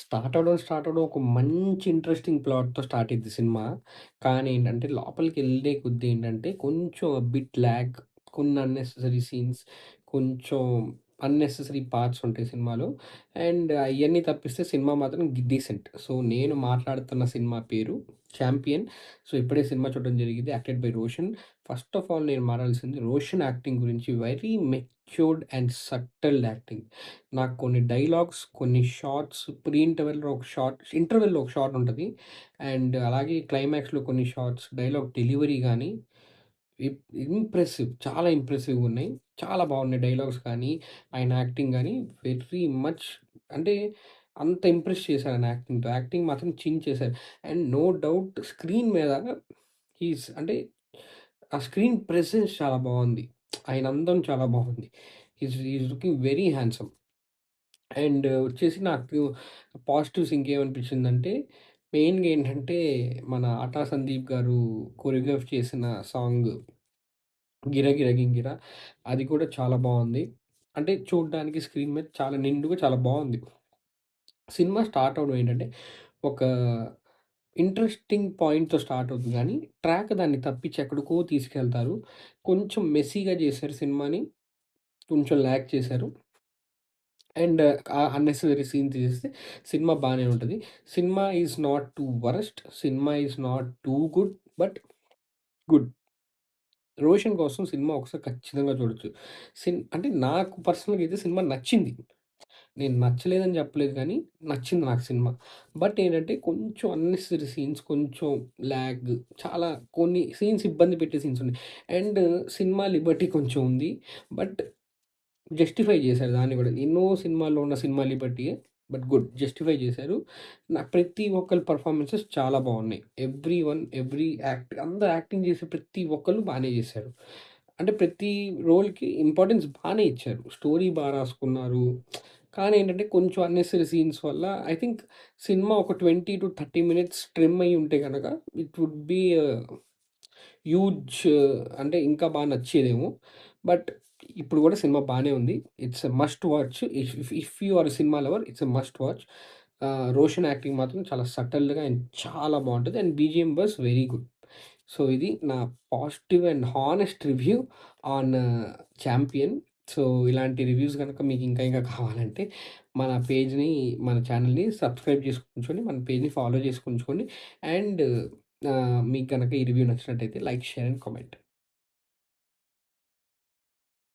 Start అవ్వడం ఒక మంచి ఇంట్రెస్టింగ్ ప్లాట్‌తో స్టార్ట్ అయిద్ది సినిమా. కానీ ఏంటంటే లోపలికెళ్ళే కొద్దీ ఏంటంటే కొంచెం బిట్ ల్యాగ్, కొన్ని అన్నెసెసరీ సీన్స్, కొంచెం అన్నెసెసరీ పార్ట్స్ ఉంటాయి సినిమాలో. అండ్ అయన్నీ తప్పిస్తే సినిమా మాత్రం డీసెంట్. సో, నేను మాట్లాడుతున్న సినిమా పేరు 'చాంపియన్'. సో, ఇప్పుడే సినిమా చూడడం జరిగింది. Acted by Roshan. First of all నేను మాట్లాడాల్సింది రోషన్ యాక్టింగ్ గురించి. Very matured and subtle acting. నాకు కొన్ని డైలాగ్స్, కొన్ని షార్ట్స్, ఇంటర్వెల్‌లో ఒక షాట్ ఉంటది. అండ్ అలాగే క్లైమాక్స్‌లో కొన్ని షార్ట్స్, డైలాగ్ డెలివరీ గాని ఇంప్రెసివ్. చాలా ఇంప్రెసివ్‌గున్నాయి. చాలా బాగున్నాయి డైలాగ్స్ కానీ, ఆయన యాక్టింగ్ గాని వెరీ మచ్ అంటే అంత ఇంప్రెస్ చేశారు ఆయన యాక్టింగ్‌తో. యాక్టింగ్ మాత్రం చించేశారు. అండ్ నో డౌట్ స్క్రీన్ మీద అంటే ఆ స్క్రీన్ ప్రెజెన్స్ చాలా బావుంది. ఆయన అందం చాలా బాగుంది. Is looking very handsome. And వచ్చేసి నాకు పాజిటివ్స్ ఇంకేమనిపించిందంటే, మెయిన్‌గా ఏంటంటే, మన 'ఆటా సందీప్' గారు కొరియోగ్రాఫ్ చేసిన సాంగ్ 'గిరగిర గింగిర' అది కూడా చాలా బావుంది. అంటే చూడ్డానికి స్క్రీన్ మీద చాలా నిండుగా చాలా బావుంది. సినిమా స్టార్ట్ అవ్వడం ఏంటంటే, ఒక ఇంట్రెస్టింగ్ పాయింట్‌తో స్టార్ట్ అవుతుంది గానీ, ట్రాక్ దాన్ని తప్పించి ఎక్కడికో తీసుకెళ్తారు. కొంచెం మెస్సీగా చేశారు సినిమాని. కొంచెం ల్యాగ్ చేశారు. అండ్ అన్నెసెసరీ సీన్ తీసేస్తే సినిమా బానే ఉంటది. Cinema is not two worst. Cinema is not too good. But good. 'Roshan' కోసం సినిమా ఒకసారి ఖచ్చితంగా చూడొచ్చు. అంటే నాకు పర్సనల్‌గా అయితే సినిమా నచ్చింది. నేను నచ్చలేదని చెప్పలేదు కానీ, నచ్చింది నాకు సినిమా. బట్ ఏంటంటే కొంచెం అన్నెసెసరీ సీన్స్, కొంచెం ల్యాగ్, చాలా కొన్ని సీన్స్ ఇబ్బంది పెట్టే సీన్స్ ఉన్నాయి. అండ్ సినిమా లిబర్టీ కొంచెం ఉంది. బట్ జస్టిఫై చేశారు దాన్ని గూడా. ఎన్నో సినిమాల్లో ఉన్న సినిమా లిబర్టీయే. But good. జస్టిఫై చేశారు. ప్రతి ఒక్కళ్ళ పెర్ఫార్మన్సెస్ చాలా బావున్నాయి. అందరూ యాక్టింగ్ చేసే ప్రతి ఒక్కళ్ళు బానే చేశారు. అంటే ప్రతి రోల్‌కి ఇంపార్టెన్స్ బానే ఇచ్చారు. స్టోరీ రాసుకున్నారు. కానీ ఏంటంటే కొంచెం అన్నెసెసరీ సీన్స్ వల్ల ఐ థింక్ సినిమా ఒక 20-30 మినిట్స్ ట్రిమ్ అయ్యి ఉంటే గనక ఇట్ వుడ్ బి హ్యూజ్ అంటే ఇంకా నచ్చేదేమో. బట్ ఇప్పుడు గూడా సినిమా బానే ఉంది. It's a must watch. If if if you are a cinema lover it's a must watch. 'Roshan' acting మాత్రం చాలా సటిల్‌గా అండ్ చాలా బావుంటది. And BGM was very good. So, ఇది నా positive and honest review on 'Champion'. So, ఇలాంటి reviews గనక మీకు ఇంకా ఇంకా కావాలంటే మన పేజ్‌ని, మన ఛానెల్‌ని సబ్స్క్రైబ్ చేసుకుంటూనే మన పేజ్‌ని ఫాలో చేసుకుంటూనే అండ్ మీకు గనక ఈ రివ్యూ నచ్చినట్టయితే లైక్, షేర్ అండ్ కామెంట్.